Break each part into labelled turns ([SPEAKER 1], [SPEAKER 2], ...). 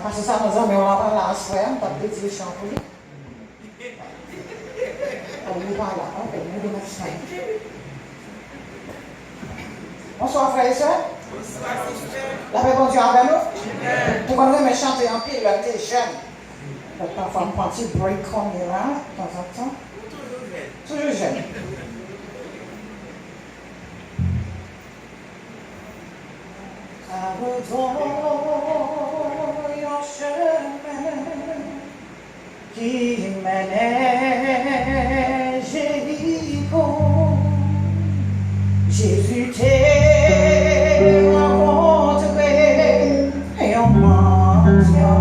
[SPEAKER 1] parce que ça nous a mis on a parlé à soir, on a dit les champs pour lui. On parle là, on fait une démarche. Bonsoir frères et sœurs. Bonsoir sister. La paix bon Dieu avec nous. Pour qu'on aime chanter en pile, là, t'es jeune. Parfois on prend un petit break comme là, de temps en temps. Toujours jeune. Your chemin qui menait Jéricho, Jésus t'est rencontré et en mendiant.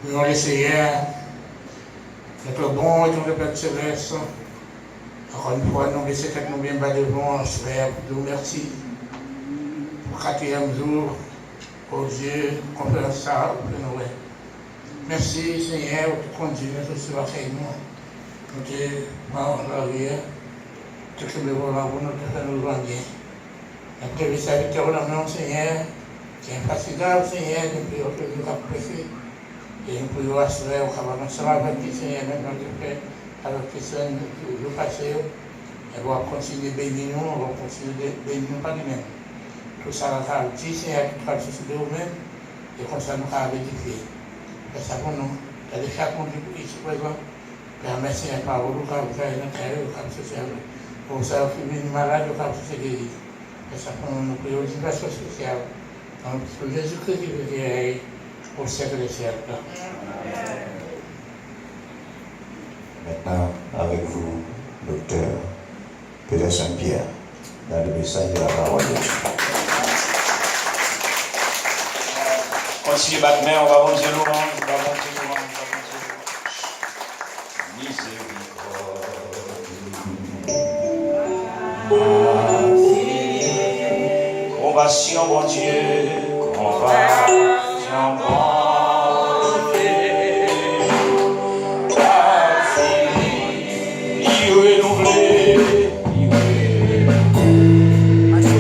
[SPEAKER 2] Nous allons essayer d'être bon et tout le Père Céleste. Encore une fois, nous laissons nous bien bas devant, frère, nous merci pour le 4e jour, aux yeux, conférence ça, pour nous. Merci Seigneur, pour continuer tout cela avec nous. Nous te en l'arrière, tout ce que nous voulons, nous te faisons nous rendre bien. Notre serviteur dans le nom Seigneur, qui est infatigable Seigneur, nous prions que nous apprécions. Et nous pouvons assurer au travail ensemble avec le Seigneur, maintenant de paix, avec les saints du passé. Et on va continuer de bénir nous, on va continuer de bénir nous par nous-mêmes. Tout ça, on va dire, Seigneur, tout va se de nous-mêmes, et comme ça, nous allons édifier. Et ça pour nous, et chaque monde qui est présent, permet Seigneur, par vous, quand vous avez notre cœur, quand vous servez. Pour ça, vous faites une malade, quand vous se guérir. Et ça pour nous, nous prions une version spéciale. Donc, pour Jésus-Christ qui veut guérir. Au siècle des siècles.
[SPEAKER 3] Maintenant, avec vous, docteur Peter Saint-Pierre, dans le message de la parole de Dieu. Continuez battre, on va monter louange, on va monter louange, on va monter louange. Compassion, mon Dieu, compassion, mon Dieu. Il renouvelé,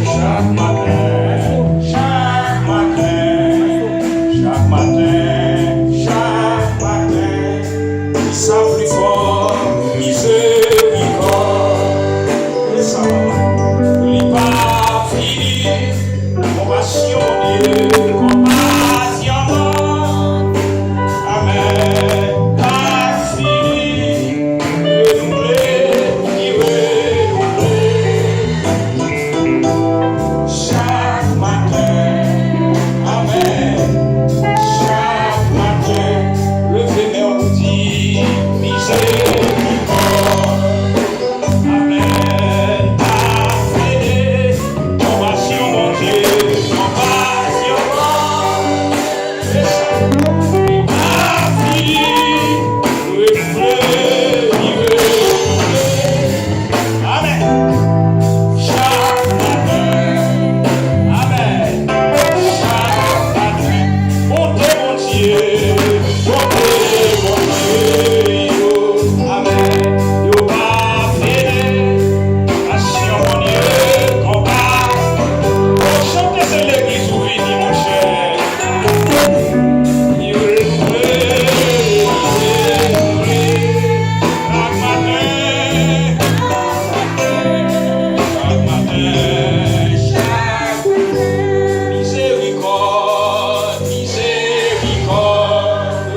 [SPEAKER 3] chaque matin, chaque matin, ça plus fort, miséricorde, ça il pas fini, compassion Dieu, compassion, amen, pas fini, renouvelé, chaque matin, amen, chaque matin, levez-moi on dit, miséricorde, amen, parfait, compassion mon Dieu, compassion, c'est ça, parfait, amen, chaque matin, amen, chaque matin, montez mon Dieu, amen, yo parfait, passion mon Dieu, combat, chantez c'est l'église où vit mon cher, il miséricorde, miséricorde,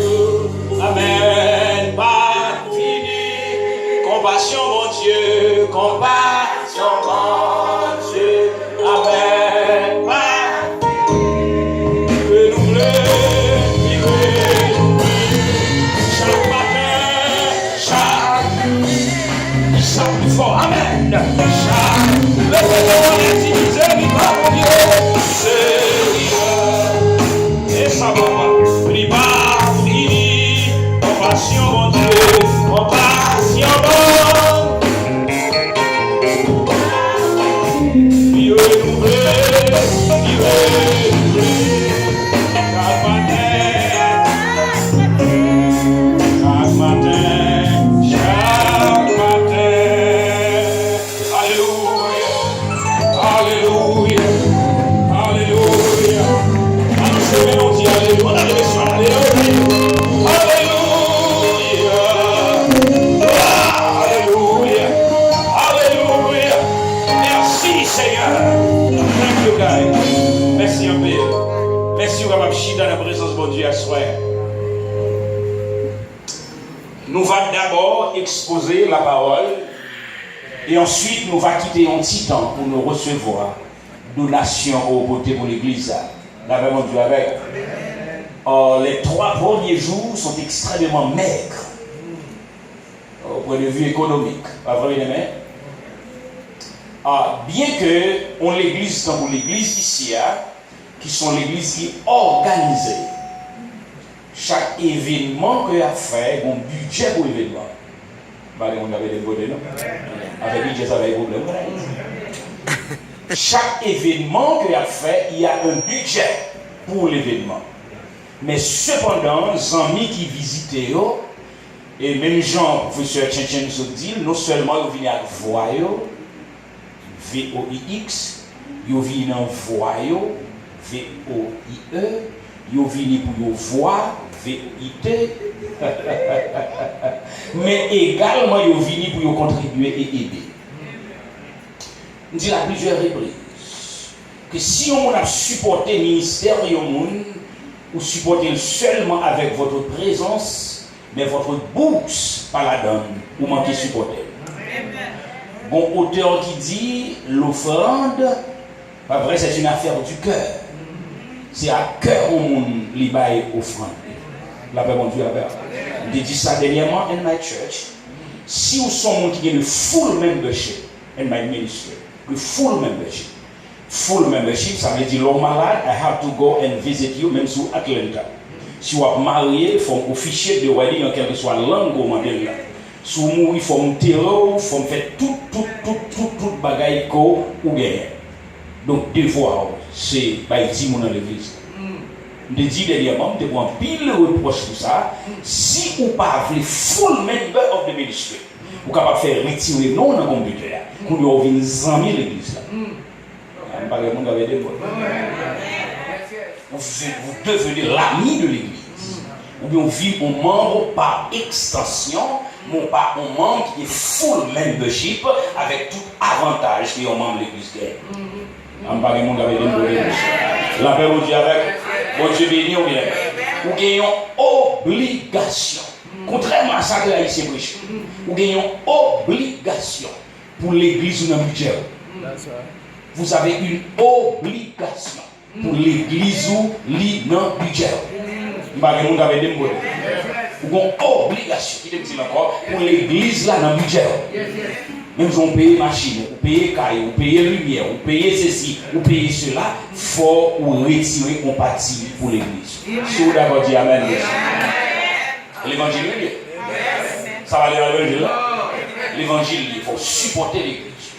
[SPEAKER 3] amen, pas fini, compassion mon Dieu, compassion mon Dieu, amen, pas renouvelé, chaque matin, chaque plus fort, amen, chaque, levez-moi les miséricorde, miséricorde, et ça va pas, prie pas fini, compassion mon Dieu, compassion mon Dieu, renouvelé, chaque matin, alléluia, alléluia, alléluia, alléluia, on dit alléluia, on a levé sur alléluia, alléluia, alléluia, merci Seigneur, thank you guys, merci un peu, merci au capable dans la présence de Dieu à soi. Nous allons d'abord exposer la parole et ensuite nous allons quitter un petit temps pour nous recevoir donation au côté pour l'église. La vraiment Dieu avec. Les 3 premiers jours sont extrêmement maigres au point de vue économique. Pas vrai, mais bien que on l'église comme l'église ici, qui sont l'église qui est organisée. Chaque événement que a fait, un budget pour l'événement. On avait des problèmes, non? Avec budget, ça va être problème. Chaque événement que a fait, il y a un budget pour l'événement. Mais cependant, les amis qui visitent, et même Jean, professeur Tchétchène se dit, non seulement ils viennent avec voix, VOIX, ils viennent en voix, VOIE, ils viennent pour voix, VIT, mais également ils viennent pour contribuer et aider. On dit à plusieurs reprises que si on a supporté le ministère, ou supportez seulement avec votre présence, mais votre bourse pas la donne, ou manquez supporter. Bon auteur qui dit l'offrande, pas vrai, c'est une affaire du cœur. C'est à cœur où on libaye offrande. La paix, mon Dieu, la paix. J'ai dit ça dernièrement in my church. Si vous sommes qui a le full membership in my ministry, le full membership. Full membership, ça veut dire l'homme malade, I have to go and visit you, même sur Atlanta. Si vous êtes marié, il faut un fichier de wedding en quelque soit langue au modèle là. Si vous mourrez, il faut me terreau, il faut me faire tout bagaille ou gagner. Donc, devoir, c'est bâtir mon l'église. Je dis dernièrement, je prends pile reproche pour ça. Si vous ne voulez full member of the ministry, vous êtes capable de faire retirer non dans le computer, pour nous venir zami l'église là. Vous devenez l'ami de l'église. Ou bien vous vivez un membre par extension, non pas un membre qui est full membership avec tout avantage que un membre de l'église gagne. On parle de monde avec des problèmes. La paix au Dieu avec. Bon Dieu béni ou bien. Ou gagnons obligation. Contrairement à ça que la ici prêche. Ou gagnons obligation pour l'église ou dans le budget. Vous avez une obligation pour l'église ou dans le budget. On parle de monde avec des problèmes. Ou une obligation, qui te dit encore, pour l'église là dans le budget. Même si on paye machine, on paye caille, on paye lumière, on paye ceci, on paye cela, il faut retirer une partie pour l'église. Si vous d'accord, dit Amen. L'évangile est bien. Ça va aller à l'évangile. L'évangile, il faut supporter l'église.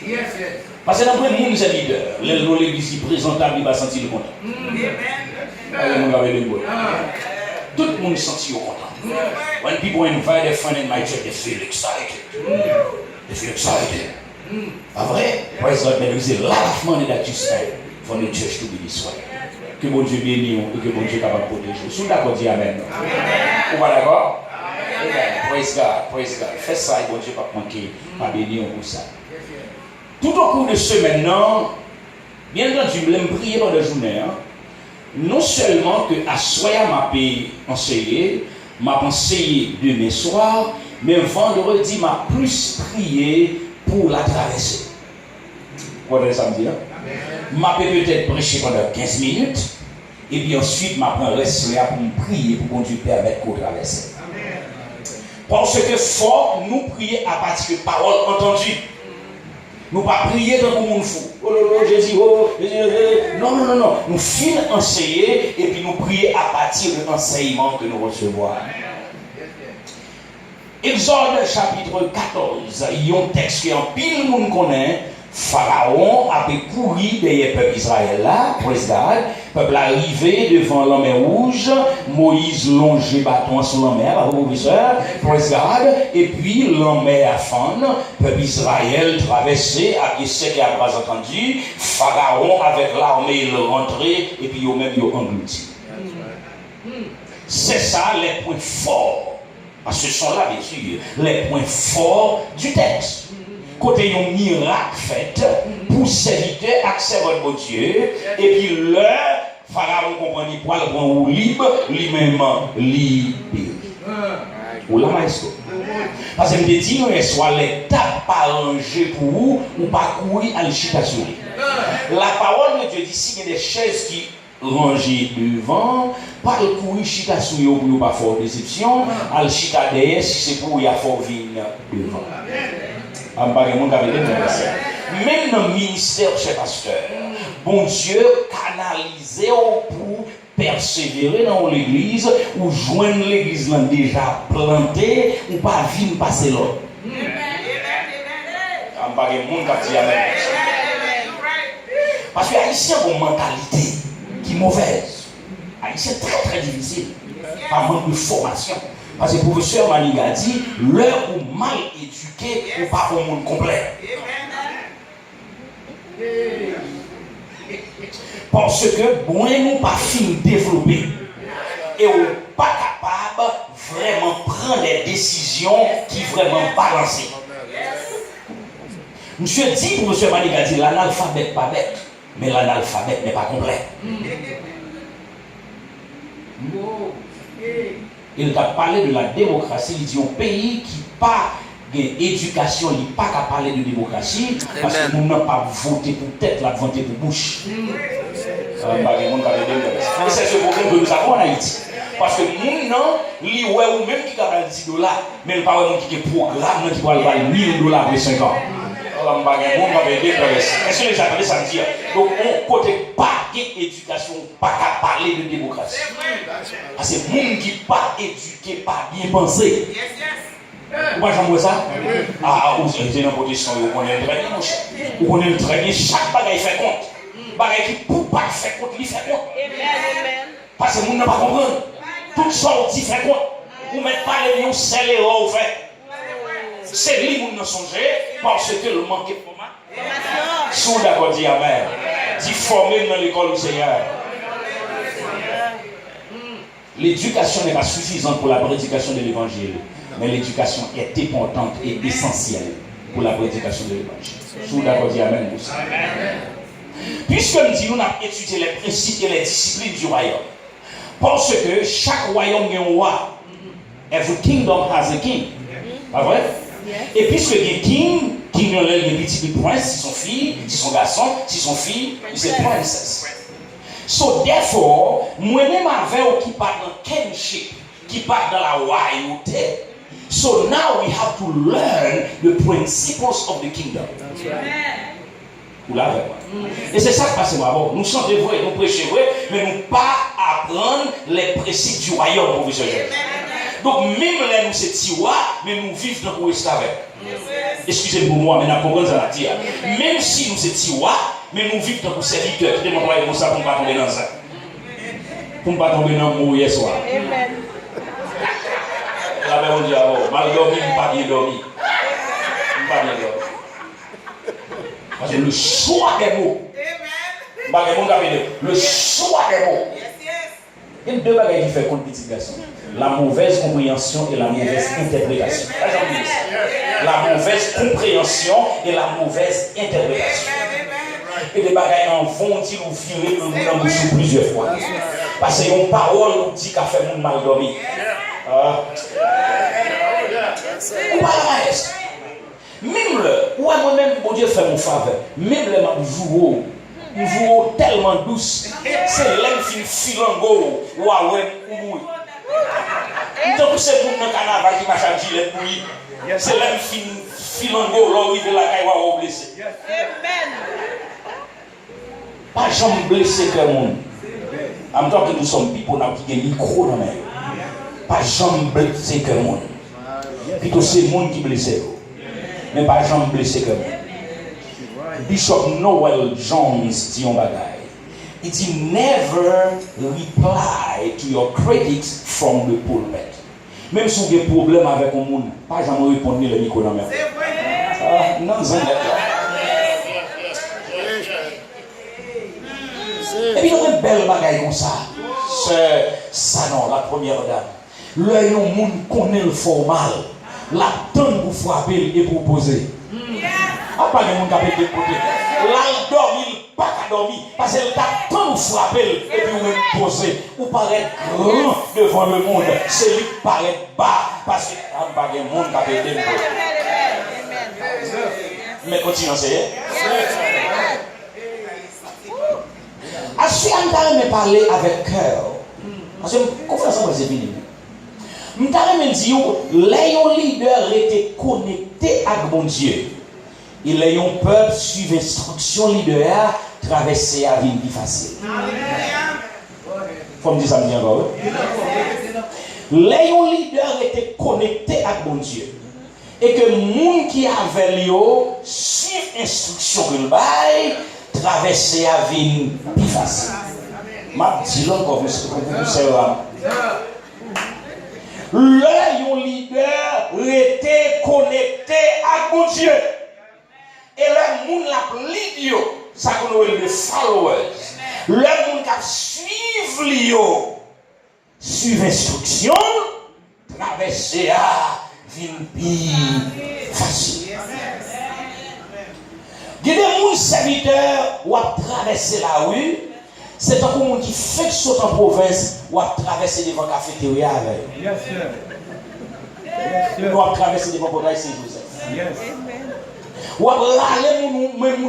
[SPEAKER 3] Parce que dans le monde, c'est leader. L'église est présentable, il va sentir le content. Tout le monde sentit au content. When people invite their friend in my church, they feel excited. They feel excited. Pas vrai? Praise God, there is a lot of money that you spend for the church to be this way. Que bon Dieu bénisse et que bon Dieu est capable de protéger. Vous êtes d'accord, dis Amen. Vous êtes d'accord? Praise God, praise God. Fais ça et bon Dieu va manquer, va bénir pour ça. Tout au cours de ce maintenant, bien entendu, je vais prier dans la journée. Non seulement que à soir m'a enseigné, m'a enseigné demain soir, mais vendredi m'a plus prié pour la traversée. Vous comprenez ça me dire? M'a peut-être prêché pendant 15 minutes, et puis ensuite m'a pris reste là pour me prier pour que Dieu permette qu'on traverse. Parce que faut nous prier à partir de paroles entendues. Nous pas prier dans le monde fou. Oh Jésus, oh Jésus. Non. Nous finissons enseigner et puis nous prier à partir de l'enseignement que nous recevons. Exode chapitre 14, il y a un texte qui en pile le monde connaît. Pharaon avait couru derrière le peuple d'Israël là, praise God. Le peuple arrivé devant la mer rouge, Moïse longeait bâton sur la mer, praise God. Et puis la mer a fond, le peuple d'Israël traversé, à pied sec et à bras entendu. Pharaon avec l'armée il rentré et puis même il englouti. C'est ça les points forts. Parce que ce sont là, bien sûr, les points forts du texte. Côté un miracle fait pour serviteur accès votre bon Dieu et puis le Pharaon comprend ni poil prend ou libre lui-même libéré. Ou la maestro. Parce que me dit non soit l'étape pas rangée pour vous ou pas courir à l'chita sur lui. La parole de Dieu dit si il y a des chaises qui rangées devant, pas de courir chita sur vous pour pas faire déception, à chita derrière si c'est pour y a fort venir devant. Même dans le ministère chez pasteur, bon Dieu canalisé pour persévérer dans l'église ou joindre l'église déjà plantée ou pas vivre passer l'autre. Parce que Haïtien a une mentalité qui est mauvaise. Haïtien est très très difficile. Par manque de formation. Parce que le professeur Maniga dit, l'heure où mal éduqué ou pas au monde complet. Parce que bon nous pas fin développer et on pas capable vraiment prendre des décisions qui vraiment balancées. Monsieur dit, professeur Maniga dit, l'analphabète pas bête, mais l'analphabète n'est pas complet. Il a parlé de la démocratie, il dit un pays qui n'a pas d'éducation, il n'est pas qu'à parler de démocratie, parce que nous n'avons pas voté pour tête, la voté pour bouche. Et c'est ce problème que nous avons en Haïti. Parce que nous, non, ou même qui a $10, mais le parlement qui a un programme qui va valoir $1000 après 5 ans. Est-ce que les gens entendent ça dire? Donc, on ne peut pas d'éducation, pas qu'à parler de démocratie. Parce que les gens qui ne sont pas éduqués, pas bien pensés. Vous ne pouvez pas ça? Ah, vous êtes dans une position où vous connaissez très bien, mon cher. Vous connaissez très bien, chaque bagaille fait compte. Bagaille qui ne peut pas faire compte, il fait compte. Parce que vous n'avez pas compris. Tout sorti fait compte. Vous ne mettez pas les liens, c'est l'erreur au fait. C'est lui qui nous songer parce que le manque de formation. Si vous d'accord, dit Amen. Dit former dans l'école du Seigneur. L'éducation n'est pas suffisante pour la prédication de l'évangile, mais l'éducation est importante et essentielle pour la prédication de l'évangile. Si vous d'accord, dit Amen. Puisque nous disons, nous avons étudié les principes et les disciplines du royaume. Parce que chaque royaume a un roi. Every kingdom has a king. Pas vrai? Et puisque il y a un king a les petits princes, si son fille, si son garçon, si son fille, c'est princess. So therefore, moi-même avec qui part dans kinship, qui part dans la royauté. So now we have to learn the principles of the kingdom. Vous l'avez. Et c'est ça qui passe moi. Bon, nous chantons vrai, nous prêchons vrai, mais nous pas apprendre les principes du royaume, professeur. Donc même là nous c'est tiwa, mais nous vivons dans le esclavage. Excusez-moi, mais nous comprenons ça dire. Même si nous c'est tiwa, mais nous vivons dans le serviteur qui demande comme ça pour ne pas tomber dans ça. Pour ne pas tomber dans le mot hier soir. Amen. Là, on dit alors, mal dormi, pas bien dormi. Pas bien dormi. Parce que le choix des mots. Le choix des mots. Il y a deux bagages qui font compétition. La mauvaise compréhension et la mauvaise interprétation. La mauvaise compréhension et la mauvaise interprétation. Et les bagages en vont ils nous virer le monde en dessous plusieurs fois. Parce que une parole nous dit qu'à faire mon mal dormi. Ou pas la maître. Même le, moi-même, bon Dieu fait mon faveur. Même le joue tellement douce. C'est l'un qui filango. Ouah, donc c'est pour le carnaval qui m'a changé les bouillies. C'est l'un qui filango, là où il veut la caille ou blessé. Pas jamais blessé que le monde. En même temps que nous sommes people qui ont un micro dans la main. Pas jamais blessé que le monde. Plutôt c'est le monde qui blesse. Mais pas jamais blessé que le monde. Bishop Noel Jones dit un bagaille. Il dit never reply to your critics from the pulpit. Même si vous avez un problème avec un monde, pas jamais répondre le micro dans la main. Non, c'est et puis il y a une belle bagaille comme ça. C'est ça non, la première dame. L'œil au monde connaît le formal. La tonne pour frapper et pour poser. Ah, pas de monde qui a pété de côté. Là, il dort, il pas qu'à dormir. Parce que la tonne pour frapper et puis vous poser. Vous paraît grand devant le monde. C'est lui qui paraît bas. Parce que il n'y a pas de monde qui a pété de côté. Mais continuons, c'est. Si on me parler avec cœur, parce que conférence c'est fini. Je me dire les leaders étaient connectés avec mon Dieu. Et les peuple suivre instruction leader traverser la vie plus facile. Faut me dire ça bien encore. Les leaders étaient connectés avec mon Dieu. Et que les gens qui avaient suivre instruction que le bail traverser la vie plus facile. Ma dis encore vous savez. Le leader était connecté à mon Dieu. Et le monde l'a lead ça qu'on appelle les followers. Le monde qui suivre l'instruction, traverser à vie plus facile. Il y a des serviteurs qui ont traversé la rue. C'est un monde qui fait sauter en province ou a traversé devant la cafétéria avec. Yes, sir. Ou a traversé devant le Saint-Joseph. Yes. Ou a râlé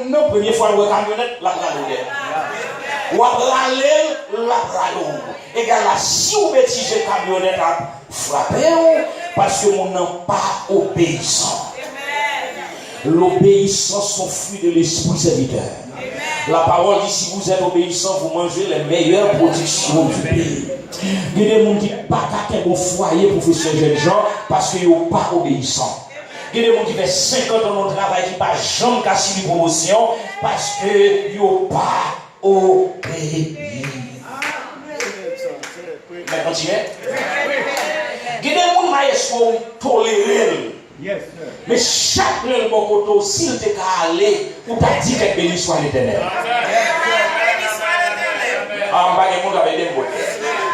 [SPEAKER 3] la première fois le camionnette, la râlé. Ou a râlé la râlé. Et là, si vous mettez la camionnette à frapper, parce que mon n'a pas obéissant. L'obéissance sont fruits de l'esprit serviteur. La parole dit si vous êtes obéissant, vous mangez les meilleures productions du pays. Il y a des gens qui ne sont pas au foyer, professeur Jean, parce qu'ils sont pas obéissants. Il y a des gens qui font 50 ans de travail qui ne pas jamais casser une promotion parce qu'ils n'ont pas obéi. Mais continuez. Il y a des gens qui sont tolérés. Mais chaque monde, s'il te allé, ou t'a dit que béni soit l'Éternel. Ah, pas de monde avec des mots.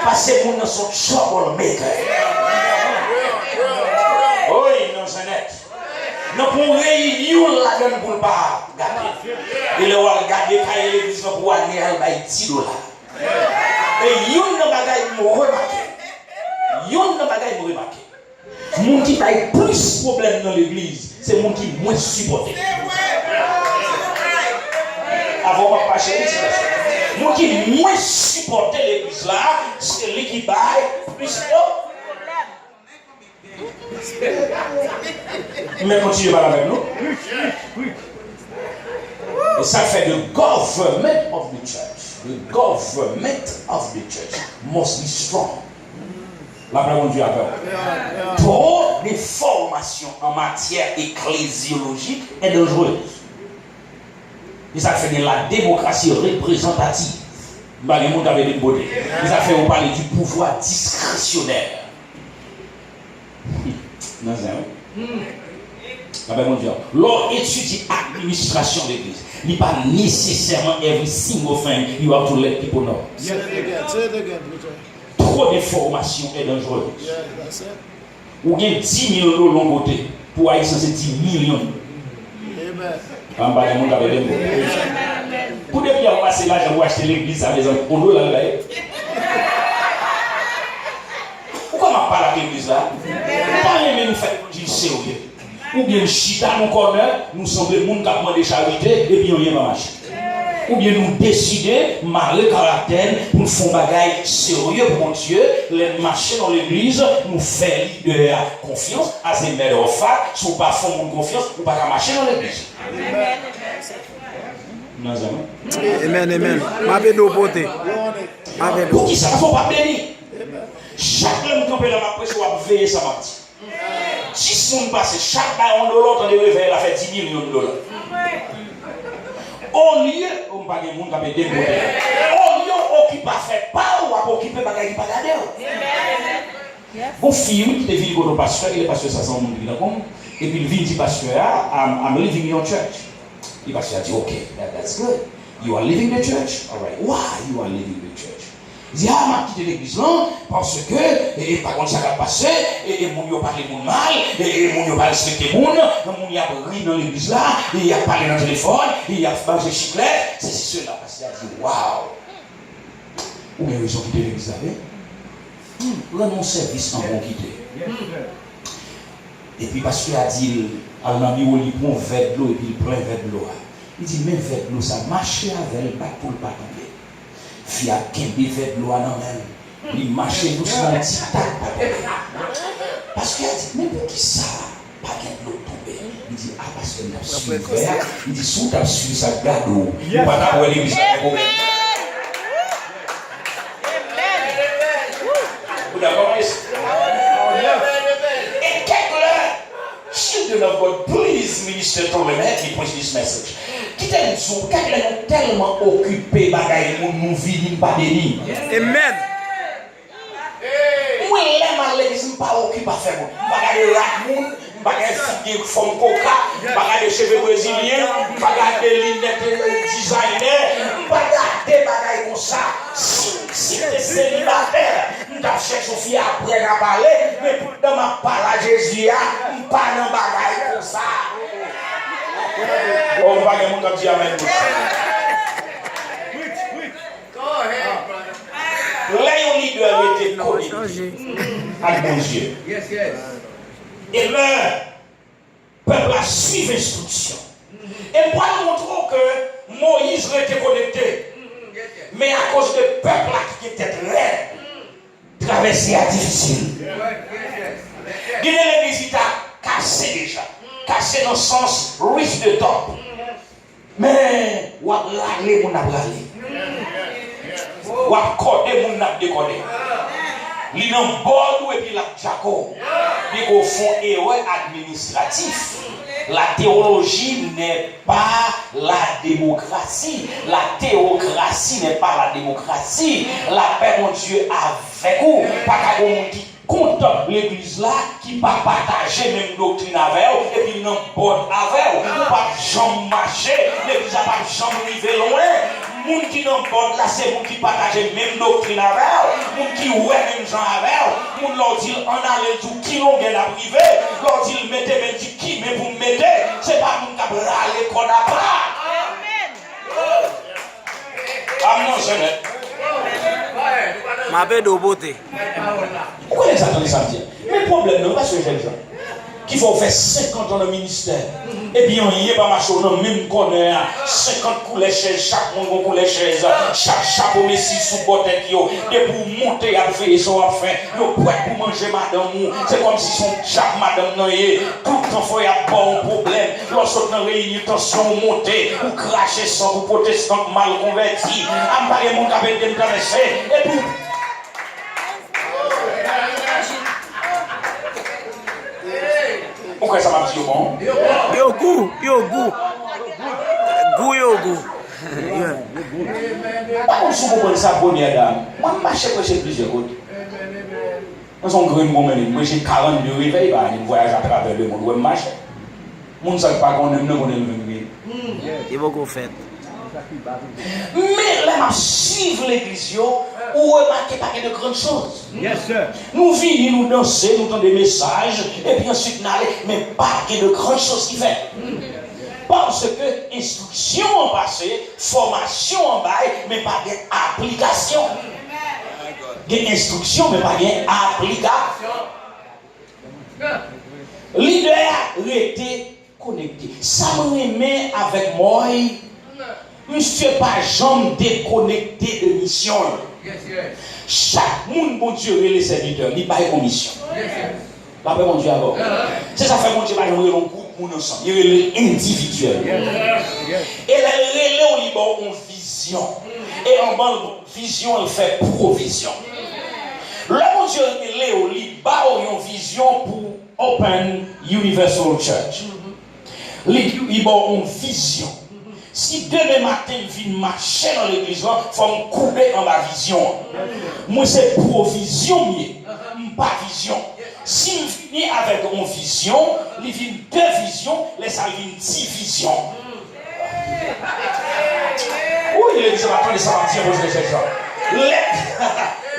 [SPEAKER 3] Parce que les gens sont troublemakers. Oui, non, c'est net. Nous pouvons réunir là-dedans pour ne pas garder. Et le voir garder quand il est l'église pour aller à $10. Et il y a un bagage qui m'a remarqué. Il y a un bagage qui m'a remarqué. Les gens qui ont plus de problèmes dans l'église, c'est les gens qui sont moins supportés. Avant de pas chérir, les gens qui sont moins supportés l'église là, c'est l'équipe plus mais continuez par avec nous. Et ça fait the government of the church. The government of the church must be strong. La parole de Dieu avec trop de formations en matière ecclésiologique est dangereuse. Et ça fait de la démocratie représentative. Et ça fait on parler du pouvoir discrétionnaire. L'on étudie l'administration de l'église. Il n'est pas nécessairement every single thing you have to let people know. Trop d'informations est dangereuse. Ou bien 10 millions de l'autre côté pour aller sur ces 10 millions. Pour depuis avoir passé l'argent pour acheter l'église à maison, on doit la regarder. Pourquoi on parle à l'église là? Pourquoi on nous fait du sérieux? Ou bien chita nous connaît, nous sommes des gens qui ont demandé charité et puis on y va marcher. Ou bien nous décider, marrer caractère, pour nous faire un bagage sérieux pour mon Dieu, les marcher dans l'église, nous faire leader confiance, à ces maîtres de fac, si vous ne faites pas confiance, vous ne pouvez pas marcher dans l'église.
[SPEAKER 4] Amen, amen. Ma bédo poté.
[SPEAKER 3] Pour qui ça ne faut pas bénir? Chaque homme qui peut dans ma presse, va veiller sa matin. 10 personnes passent, chaque bain de l'autre, on réveille, la fait 10 millions de dollars. Au lieu, on ne peut pas de monde qui a des modèles. Au lieu, on ne peut pas faire pas ou on occuper des bagages qui ne pas garder. Bon film qui est venu au pasteur, il est pasteur ça sans monde qui est comme et puis il vient dit pasteur, I'm living in your church. Le pasteur a dit, okay, that's good. You are living the church? All right. Why you are living the church? Il dit, m'a quitté l'église là, parce que, et par contre, ça va passer, et mon yo parle mon mal, et mon yo parle respecter mon y a ri dans l'église là, et il a parlé dans le téléphone, et il a mangé chiclette, c'est cela. Parce qu'il a dit, waouh! Ou bien ils ont quitté l'église là, rendons service en bon quitter. Et puis parce qu'il a dit, à l'ami où il prend un verre de l'eau, et puis il prend un verre de l'eau. Il dit, mais verre de l'eau, ça marche avec le bac pour le pas tomber. Fille a qu'un verre de l'eau non même. Il marchait doucement, petit tac, parce qu'il a dit, mais pour qui ça? Pas qu'un de l'eau tomber. Il dit, ah, parce que nous avons suivi le verre. Il dit, si vous avez suivi ça, gado. Il n'y a pas d'avoir l'église avec vous. Vous d'accord, et quelqu'un, children of God, please minister to them and preach this message. Qui t'aime sous, quelqu'un tellement occupé, bagaille, nous vivons pas béni.
[SPEAKER 4] Amen.
[SPEAKER 3] Moi, l'aime à l'église, pas occupé à faire. Bagaille ragmoun, bagaille figué, forme coca, bagaille de cheveux brésiliens, bagaille de lunettes designer, bagaille comme ça. Si tu es célibataire, tu as cherché une fille après à parler, mais pourtant, je parle à Jésus, je parle de bagaille comme ça. On va aller mon dire amen. Là, leader était connu à bon Dieu. Et le peuple a suivi l'instruction. Et pour nous montrer que Moïse était connecté. Mais à cause du peuple qui était raide, traverser est difficile. L'église a cassé déjà. Cassé dans le sens riche de temps. Mais, ou à râler, mon a râlé. Ou à coder, mon a décoder. Il est en bord et puis la Jaco. Mais au fond, erreur administratif. La théologie n'est pas la démocratie. La théocratie n'est pas la démocratie. La paix, mon Dieu, avec vous. Pas qu'à vous qui compte l'église là, qui pas partager même doctrine avec vous, et puis non bonne avec vous. Pas jamais marcher, l'église n'a pas jamais arrivé loin. Les gens qui n'ont pas là, c'est les gens qui partagent même doctrine avec eux, les gens qui ouvrent même gens avec eux, les gens qui disent on a les tout qui l'ont bien à privé, les gens qui mettez même qui mais vous mettez, c'est pas les gens qui râlent qu'on n'a pas. Amen. Amen, Seigneur.
[SPEAKER 4] Ma paix de beauté.
[SPEAKER 3] Pourquoi les attendez ça dire? Mais le problème, non, pas ce jeune gens qui faut faire 50 ans de ministère. Et puis, on n'y est pas marché, on même connaît 50 coulées chaises, chaque monde coulées chaises, chaque chapeau messi sous botte, et pour monter à faire ça, à faire, yo prêt pour manger madame. C'est comme si son chaque madame n'ayait tout le temps, il y a pas un problème. Lorsque dans réunion, tension montée, ou cracher sans, ou protestant mal converti, à me parler mon cabine de traverser, et puis. Pourquoi ça m'a dit bon?
[SPEAKER 4] Yo goût.
[SPEAKER 3] Pas comme si vous comprenez ça, première dame. Moi, je marche chez plusieurs côtés. Dans son grand moment, moi j'ai 42 réveils, je voyage à travers le monde, je marche. Je ne sais pas qu'on aime, on aime.
[SPEAKER 4] Il va qu'on fait.
[SPEAKER 3] Mais là, je suivre l'église, ou remarquez pas qu'il y a de grandes choses.
[SPEAKER 5] Yes, sir.
[SPEAKER 3] Nous vivons, nous danser, nous donnons des messages, et puis ensuite nous allons, mais pas qu'il y a de grandes choses qui fait. Parce que instruction en passé, formation en bail, mais pas d'application. Des instructions, mais pas d'application. Leader a été connecté. Ça me remet avec moi. Monsieur pas jamais déconnecté de mission. Chaque monde, bon Dieu, les serviteurs, il n'a pas une mission. La paix, mon Dieu, avant. C'est ça fait mon Dieu, pas un groupe, mon ensemble. Il est individuel. Et la relais au Liban ont vision. Et en bas, vision, elle fait provision. Là, mon Dieu, il est au Liban, ont vision pour Open Universal Church. Les Liban ont vision. Si demain matin je viens marcher dans l'église, il faut me couper en ma vision. Moi, c'est provision, pas vision. Si je viens avec une vision, il vient deux visions, les ça vient 10 visions. Oui, il est dit, attendez, ça va dire, moi, je sais ça.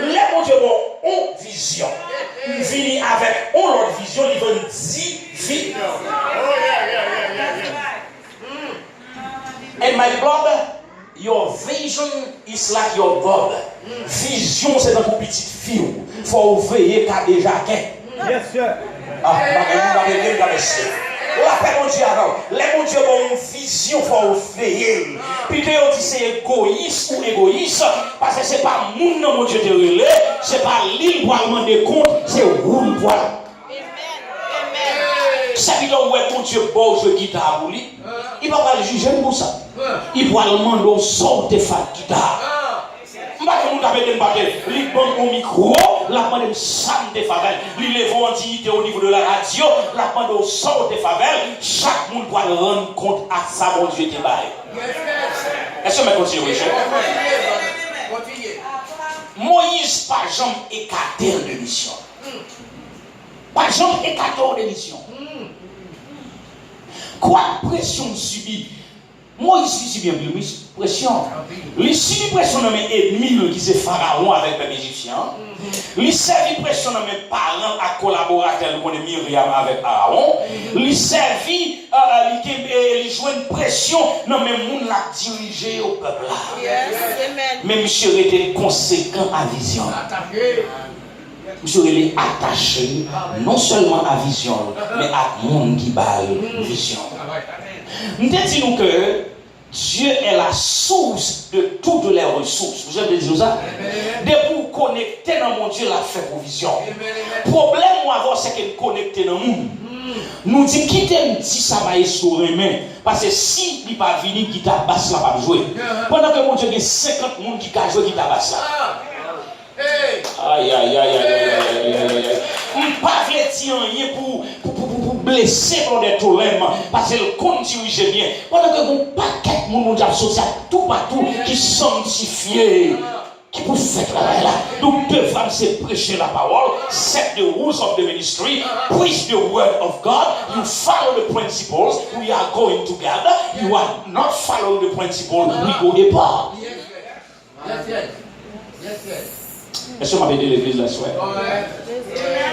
[SPEAKER 3] Les mon Dieu, bon, une vision. Il vient avec une autre vision, il vient 10 visions. And my brother, your vision is like your brother. Vision, c'est dans une petite fille. Il faut veiller qu'à déjà qu'un.
[SPEAKER 5] Yes, sir.
[SPEAKER 3] La paix, mon Dieu, alors. Les mon Dieu, ont une vision, il faut veiller. Puis, on dit c'est égoïste ou égoïste, parce que c'est pas mon Dieu de relais, c'est pas l'île pour demander compte, c'est vous pour. Ça veut dire où est mon Dieu, bon, je guitare pour lui. Il va pas le juger pour ça. Il va le demander au sort de fa guitare. Je ne sais pas si vous avez dit, il prend au micro, la demande sam de favel, il lève en dignité au niveau de la radio, la demande au sort de favel, chaque monde doit rendre compte à sa bon Dieu de bail. Est-ce que je continue, Richard? Moïse, par exemple, écarté de mission. Par exemple, écarté de mission. Quoi pression subit? Moïse subit bien pression. Il subit pression de mes ennemis qui c'est Pharaon avec les Égyptiens. Il servit pression de mes parents à collaborateur comme Myriam avec Aaron. Il servit, il joue une pression dans mes gens la diriger au peuple là. Mais monsieur était conséquent à vision. Monsieur est attaché non seulement à vision, mais à monde qui balle vision. Nous disons que Dieu est la source de toutes les ressources. Vous avez dit ça? Dès pour connecter dans mon Dieu, la fait provision. Le problème, moi, c'est qu'il est connecté dans nous. Nous disons quitter si ça va être sur les mains. Parce que si il n'est pas venu, guitare basse là, pas jouer. Pendant que mon Dieu, il y a 50 personnes qui ont joué guitare basse là. Aïe, aïe, aïe, aïe, aïe, aïe, aïe, aïe. On ne pas rien pour blesser pour des problèmes. Parce que le compte dit oui, j'ai bien. Pendant que mon paquet de monde social tout partout qui sanctifié. Qui peut faire là. Nous devons se prêcher la parole, set the rules of the ministry, preach the word of God. You follow the principles. We are going together. You are not following the principles. We go départ. Est-ce que vous m'avez dit l'église la soirée?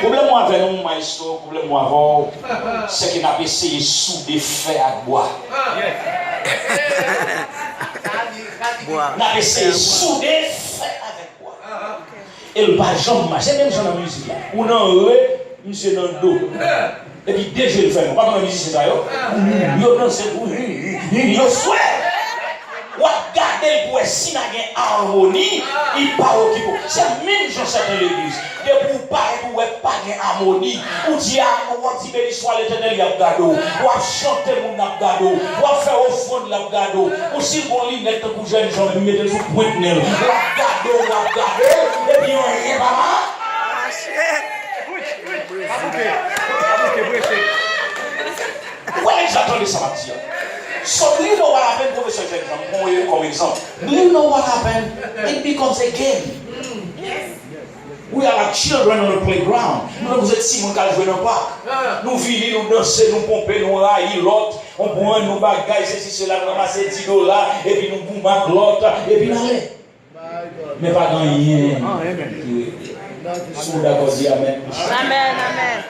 [SPEAKER 3] Le problème avec nous, maestro, le problème avec c'est qu'il n'a pas essayé de souder fer à bois. N'a essayé de souder fer avec bois. Et le pas jamais marché, même dans la musique là. On a un monsieur dans le dos. Et puis déjà le fait, pas dans la musique c'est ça yo. Yo danse pour yo souhait. Ou regarder pour si n'a gain harmonie, il parle qui pour. C'est même gens cette l'église. De pour parler pour pas gain harmonie. Ou dit on dit béni soit l'Éternel y a gado. Ou chanter mon n'a gado. Ou faire offrande la gado. Ou si bon linette pour jeune gens mettre sous point nel. La gado et puis on rien pas. Ouais, j'attendais ça matin. So do you know what happened, Professor Jackson? Comme exemple, do you know what happened? It becomes a game. We are like children on the playground. Nous vous êtes si mon cas jouer dans le parc. Nous vivons, nous dansons, nous pompons, nous raillons l'autre. On prend nos bagages, ceci, cela, nous ramassons 10 $, et puis nous boumons l'autre, et puis nous allons. Mais pas dans rien. Sous d'accord, dis Amen.
[SPEAKER 5] Amen, amen.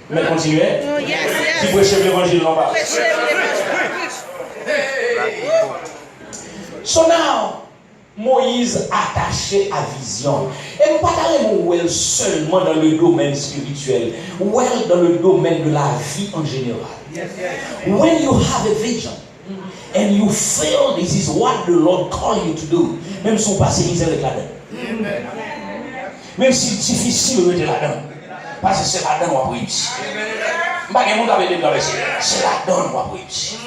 [SPEAKER 3] Mais continuez.
[SPEAKER 5] Oh, yes, yes.
[SPEAKER 3] Si vous prêchez l'évangile, on va. So now, Moïse attaché à vision. Et nous parlons seulement dans le domaine spirituel, ou dans le domaine de la vie en général. When you have a vision and you feel this is what the Lord called you to do, même si vous passez misère avec la dedans, même si c'est difficile de mettre là-dedans, parce que c'est là-dedans qu'on va réussir. C'est là-dedans qu'on va réussir.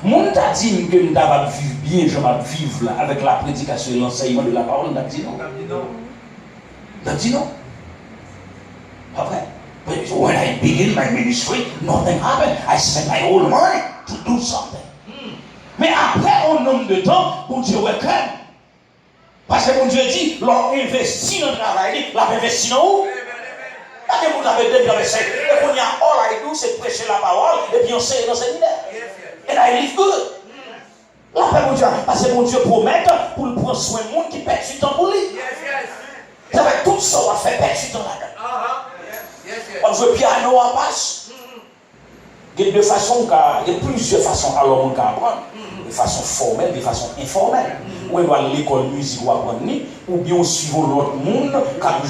[SPEAKER 3] Mon t'a dit que nous devons vivre bien, je vais vivre là, avec la prédication et l'enseignement de la parole. N'a dit non. N'a dit non. Après, when I begin my ministry, nothing happened. I spent my whole money to do something. Mais après un nombre de temps, bon Dieu welcome. Parce que bon Dieu dit, l'on investit dans le travail, l'on investit dans où? Parce que vous avez deux verset. Et qu'on y a all I do, c'est prêcher la parole et puis enseigner dans le séminaire. And I live good. Parce que mon Dieu promet pour prendre soin de monde qui perd du temps pour lui. Ça va tout ça, on va faire perdre du temps là-dedans. On veut piano en passe. Il y a plusieurs façons à l'homme apprendre. De façon formelle, de façon informelle. Ou on va à l'école musique ou apprendre, ou bien on suit l'autre monde.